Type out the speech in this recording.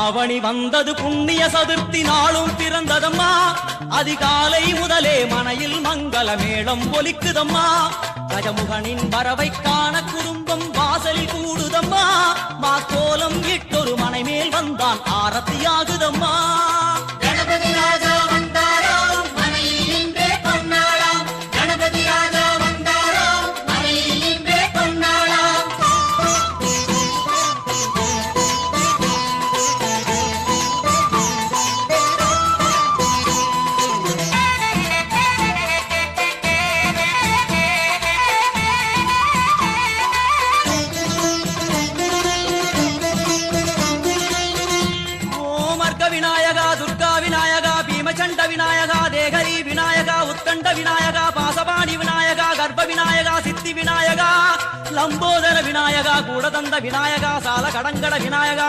ஆவணி வந்தது புண்ணிய சதுர்த்தி நாளும் பிறந்ததம்மா அதிகாலை முதலே மனையில் மங்கள மேளம் ஒலிக்குதம்மா கஜமுகனின் வரவை காண குடும்பம் வாசலில் கூடுதம்மா மா கோலம் இட்டொரு மனை மேல் வந்தான் ஆரத்தியாகுதம்மா கணபதி ராஜா வந்தாராம் மனையில் இன்றே பொன்னாளாம் கணபதி ராஜா வந்தாராம் மனையில் இன்றே பொன்னாளாம் விநாயகா துர்கா விநாயகா பீமச்சண்ட விநாயகா தேகரி விநாயகா உத்கண்ட விநாயகா பாசபாணி விநாயகா கர்ப்ப விநாயகா சித்தி விநாயகா லம்போதர விநாயகா கூடதந்த விநாயகா சால கடங்கட விநாயகா